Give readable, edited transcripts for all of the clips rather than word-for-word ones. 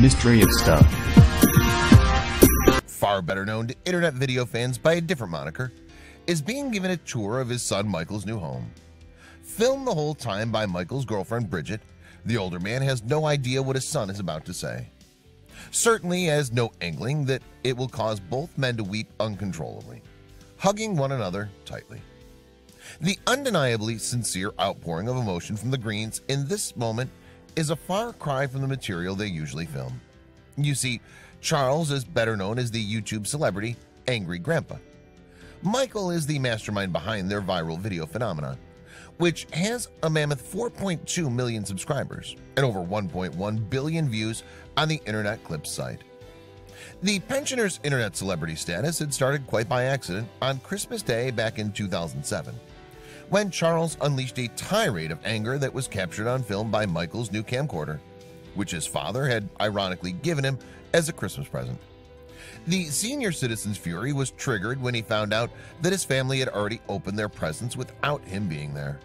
mystery of stuff. Far better known to internet video fans by a different moniker, is being given a tour of his son Michael's new home. Filmed the whole time by Michael's girlfriend Bridget, the older man has no idea what his son is about to say. Certainly has no inkling that it will cause both men to weep uncontrollably, hugging one another tightly. The undeniably sincere outpouring of emotion from the Greens in this moment is a far cry from the material they usually film. You see, Charles is better known as the YouTube celebrity Angry Grandpa. Michael is the mastermind behind their viral video phenomenon, which has a mammoth 4.2 million subscribers and over 1.1 billion views on the Internet Clips site. The pensioner's internet celebrity status had started quite by accident on Christmas Day back in 2007, when Charles unleashed a tirade of anger that was captured on film by Michael's new camcorder, which his father had ironically given him as a Christmas present. The senior citizen's fury was triggered when he found out that his family had already opened their presents without him being there.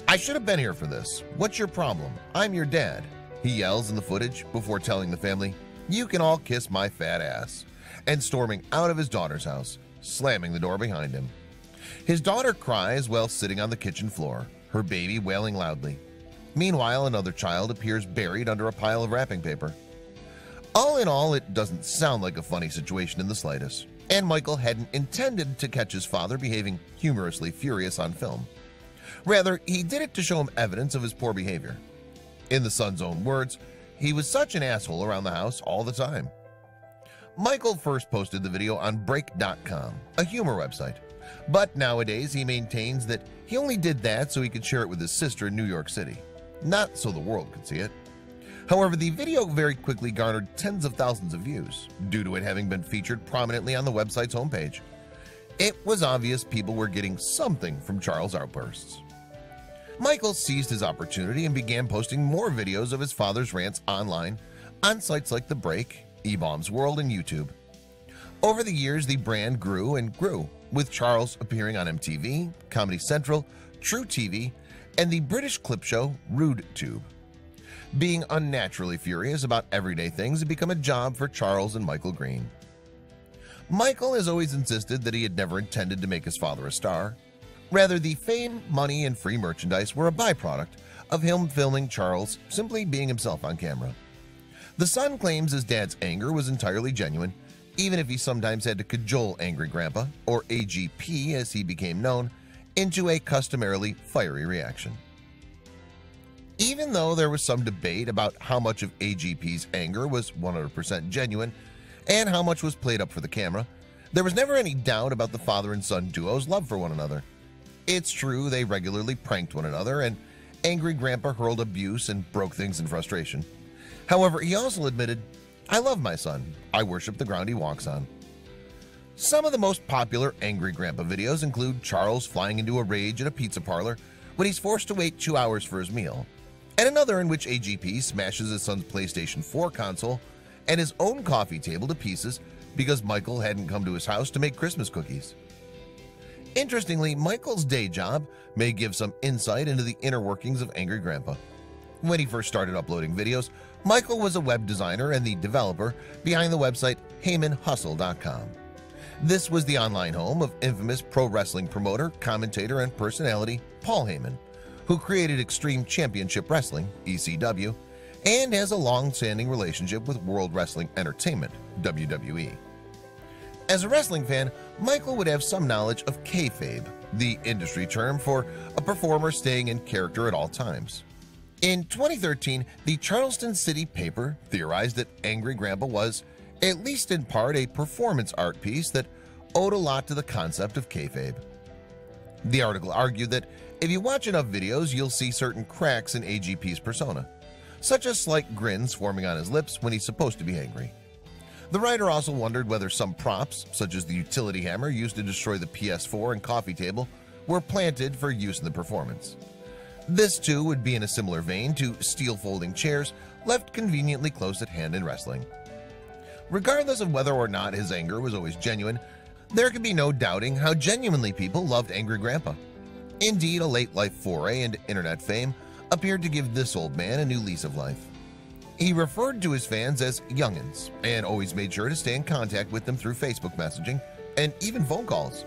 "I should have been here for this. What's your problem? I'm your dad," he yells in the footage before telling the family, "You can all kiss my fat ass," and storming out of his daughter's house, slamming the door behind him. His daughter cries while sitting on the kitchen floor, her baby wailing loudly. Meanwhile, another child appears buried under a pile of wrapping paper. All in all, it doesn't sound like a funny situation in the slightest, and Michael hadn't intended to catch his father behaving humorously furious on film. Rather, he did it to show him evidence of his poor behavior. In the son's own words, he was such an asshole around the house all the time. Michael first posted the video on Break.com, a humor website, but nowadays he maintains that he only did that so he could share it with his sister in New York City, not so the world could see it. However, the video very quickly garnered tens of thousands of views due to it having been featured prominently on the website's homepage. It was obvious people were getting something from Charles' outbursts. Michael seized his opportunity and began posting more videos of his father's rants online on sites like The Break, eBaum's World, and YouTube. Over the years, the brand grew and grew, with Charles appearing on MTV, Comedy Central, True TV, and the British clip show RudeTube. Being unnaturally furious about everyday things had become a job for Charles and Michael Green. Michael has always insisted that he had never intended to make his father a star. Rather, the fame, money, and free merchandise were a byproduct of him filming Charles simply being himself on camera. The son claims his dad's anger was entirely genuine, even if he sometimes had to cajole Angry Grandpa, or AGP as he became known, into a customarily fiery reaction. Even though there was some debate about how much of AGP's anger was 100% genuine and how much was played up for the camera, there was never any doubt about the father and son duo's love for one another. It's true they regularly pranked one another, and Angry Grandpa hurled abuse and broke things in frustration. However, he also admitted, "I love my son. I worship the ground he walks on." Some of the most popular Angry Grandpa videos include Charles flying into a rage at a pizza parlor when he's forced to wait 2 hours for his meal, and another in which AGP smashes his son's PlayStation 4 console and his own coffee table to pieces because Michael hadn't come to his house to make Christmas cookies. Interestingly, Michael's day job may give some insight into the inner workings of Angry Grandpa. When he first started uploading videos, Michael was a web designer and the developer behind the website HeymanHustle.com. This was the online home of infamous pro wrestling promoter, commentator, and personality Paul Heyman, who created Extreme Championship Wrestling, ECW, and has a long-standing relationship with World Wrestling Entertainment, WWE. As a wrestling fan, Michael would have some knowledge of kayfabe, the industry term for a performer staying in character at all times. In 2013, the Charleston City paper theorized that Angry Grandpa was, at least in part, a performance art piece that owed a lot to the concept of kayfabe. The article argued that if you watch enough videos, you'll see certain cracks in AGP's persona, such as slight grins forming on his lips when he's supposed to be angry. The writer also wondered whether some props, such as the utility hammer used to destroy the PS4 and coffee table, were planted for use in the performance. This too would be in a similar vein to steel folding chairs left conveniently close at hand in wrestling. Regardless of whether or not his anger was always genuine, there could be no doubting how genuinely people loved Angry Grandpa. Indeed, a late-life foray into internet fame appeared to give this old man a new lease of life. He referred to his fans as youngins and always made sure to stay in contact with them through Facebook messaging and even phone calls.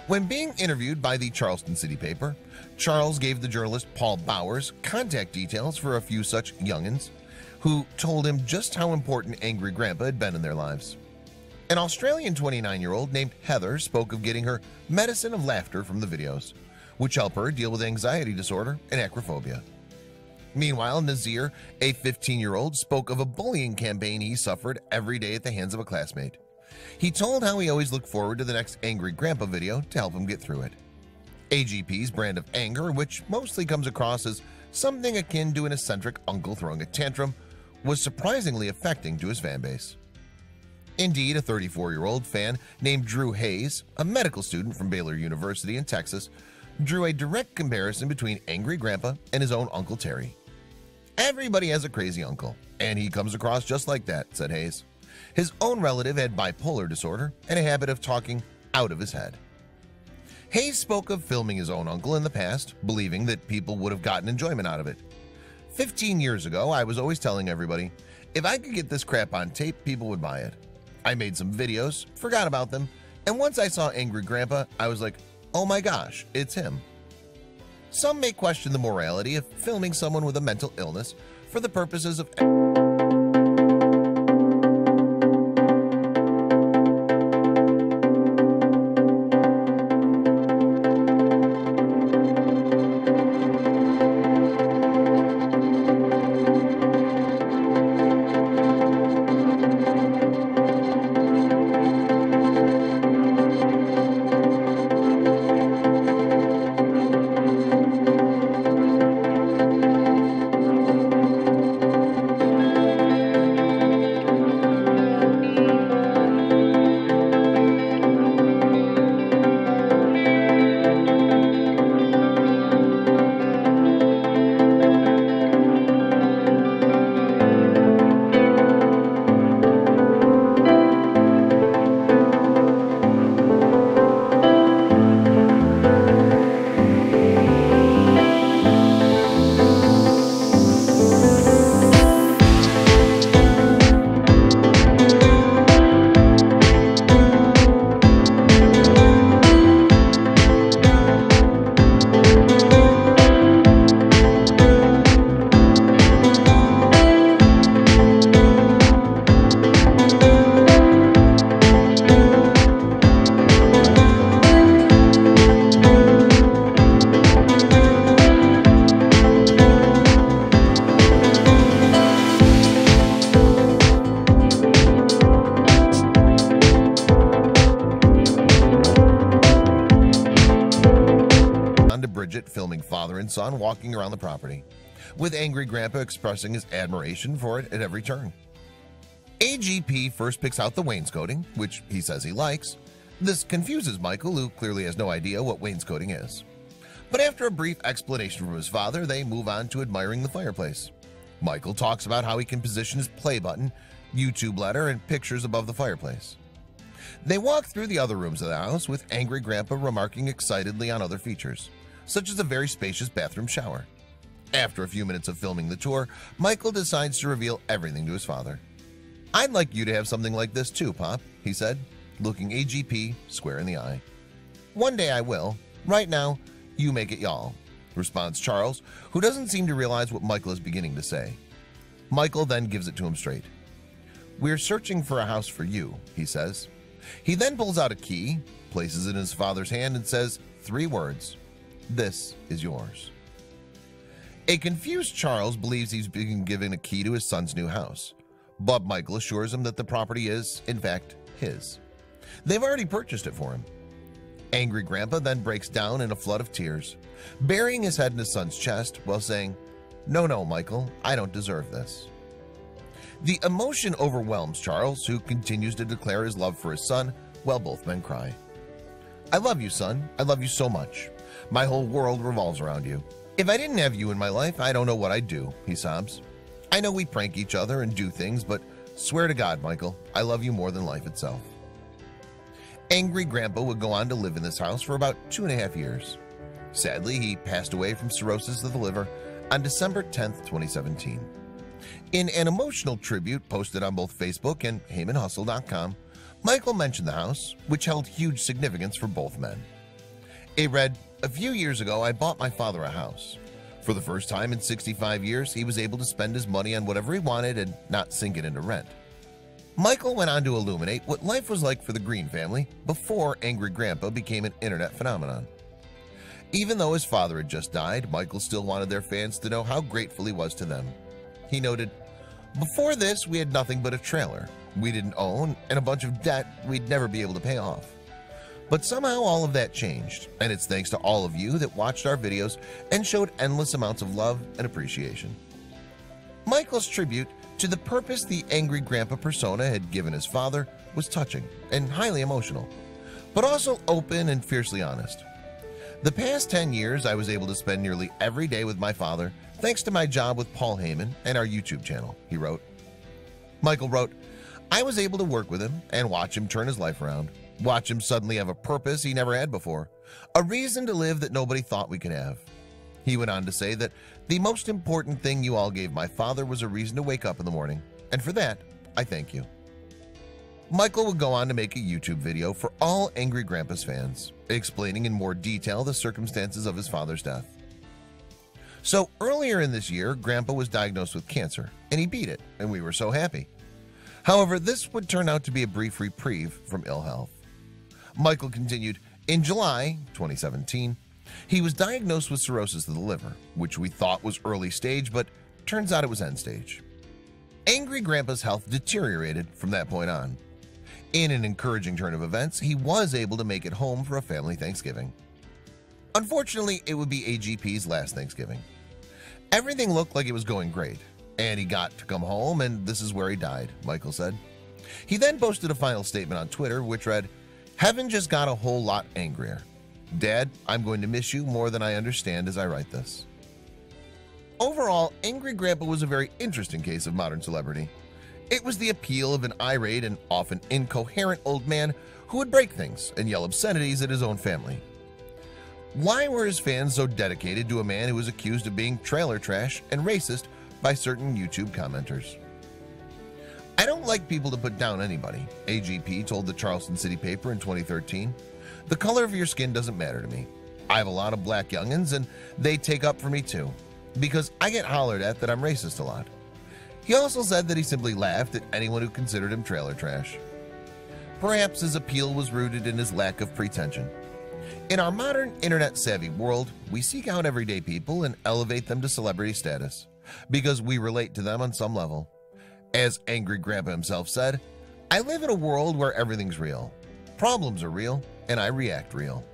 When being interviewed by the Charleston City paper, Charles gave the journalist Paul Bowers contact details for a few such youngins who told him just how important Angry Grandpa had been in their lives. An Australian 29-year-old named Heather spoke of getting her medicine of laughter from the videos, which help her deal with anxiety disorder and acrophobia. Meanwhile, Nazir, a 15-year-old, spoke of a bullying campaign he suffered every day at the hands of a classmate. He told how he always looked forward to the next Angry Grandpa video to help him get through it. AGP's brand of anger, which mostly comes across as something akin to an eccentric uncle throwing a tantrum, was surprisingly affecting to his fanbase. Indeed, a 34-year-old fan named Drew Hayes, a medical student from Baylor University in Texas, drew a direct comparison between Angry Grandpa and his own Uncle Terry. "Everybody has a crazy uncle, and he comes across just like that," said Hayes. His own relative had bipolar disorder and a habit of talking out of his head. Hayes spoke of filming his own uncle in the past, believing that people would have gotten enjoyment out of it. 15 years ago, I was always telling everybody, if I could get this crap on tape, people would buy it. I made some videos, forgot about them, and once I saw Angry Grandpa, I was like, oh my gosh, it's him. Some may question the morality of filming someone with a mental illness for the purposes of filming father and son walking around the property, with Angry Grandpa expressing his admiration for it at every turn. AGP first picks out the wainscoting, which he says he likes. This confuses Michael, who clearly has no idea what wainscoting is. But after a brief explanation from his father, they move on to admiring the fireplace. Michael talks about how he can position his play button, YouTube letter, and pictures above the fireplace. They walk through the other rooms of the house, with Angry Grandpa remarking excitedly on other features, such as a very spacious bathroom shower. After a few minutes of filming the tour, Michael decides to reveal everything to his father. "I'd like you to have something like this too, Pop," he said, looking AGP square in the eye. "One day I will. Right now, you make it y'all," responds Charles, who doesn't seem to realize what Michael is beginning to say. Michael then gives it to him straight. "We're searching for a house for you," he says. He then pulls out a key, places it in his father's hand, and says 3 words: "This is yours." A confused Charles believes he's being given a key to his son's new house, but Michael assures him that the property is, in fact, his. They've already purchased it for him. Angry Grandpa then breaks down in a flood of tears, burying his head in his son's chest while saying, No, Michael, I don't deserve this." The emotion overwhelms Charles, who continues to declare his love for his son while both men cry. "I love you, son. I love you so much. My whole world revolves around you. If I didn't have you in my life, I don't know what I'd do," he sobs. "I know we prank each other and do things, but swear to God, Michael, I love you more than life itself." Angry Grandpa would go on to live in this house for about 2.5 years. Sadly, he passed away from cirrhosis of the liver on December 10th, 2017. In an emotional tribute posted on both Facebook and HeymanHustle.com, Michael mentioned the house, which held huge significance for both men. It read, "A few years ago, I bought my father a house. For the first time in 65 years, he was able to spend his money on whatever he wanted and not sink it into rent." Michael went on to illuminate what life was like for the Green family before Angry Grandpa became an internet phenomenon. Even though his father had just died, Michael still wanted their fans to know how grateful he was to them. He noted, "Before this, we had nothing but a trailer we didn't own and a bunch of debt we'd never be able to pay off. But somehow all of that changed, and it's thanks to all of you that watched our videos and showed endless amounts of love and appreciation." Michael's tribute to the purpose the Angry Grandpa persona had given his father was touching and highly emotional, but also open and fiercely honest. "The past 10 years, I was able to spend nearly every day with my father thanks to my job with Paul Heyman and our YouTube channel," he wrote. Michael wrote, "I was able to work with him and watch him turn his life around, watch him suddenly have a purpose he never had before, a reason to live that nobody thought we could have." He went on to say that the most important thing you all gave my father was a reason to wake up in the morning, and for that, I thank you. Michael would go on to make a YouTube video for all Angry Grandpa's fans, explaining in more detail the circumstances of his father's death. So earlier in this year, Grandpa was diagnosed with cancer, and he beat it, and we were so happy. However, this would turn out to be a brief reprieve from ill health. Michael continued, "In July 2017, he was diagnosed with cirrhosis of the liver, which we thought was early stage, but turns out it was end stage. Angry Grandpa's health deteriorated from that point on. In an encouraging turn of events, he was able to make it home for a family Thanksgiving. Unfortunately, it would be AGP's last Thanksgiving. Everything looked like it was going great, and he got to come home, and this is where he died," Michael said. He then posted a final statement on Twitter, which read, "Heaven just got a whole lot angrier. Dad, I'm going to miss you more than I understand as I write this." Overall, Angry Grandpa was a very interesting case of modern celebrity. It was the appeal of an irate and often incoherent old man who would break things and yell obscenities at his own family. Why were his fans so dedicated to a man who was accused of being trailer trash and racist by certain YouTube commenters? "I don't like people to put down anybody," AGP told the Charleston City paper in 2013. "The color of your skin doesn't matter to me. I have a lot of black youngins and they take up for me too, because I get hollered at that I'm racist a lot." He also said that he simply laughed at anyone who considered him trailer trash. Perhaps his appeal was rooted in his lack of pretension. In our modern internet-savvy world, we seek out everyday people and elevate them to celebrity status because we relate to them on some level. As Angry Grandpa himself said, "I live in a world where everything's real. Problems are real, and I react real."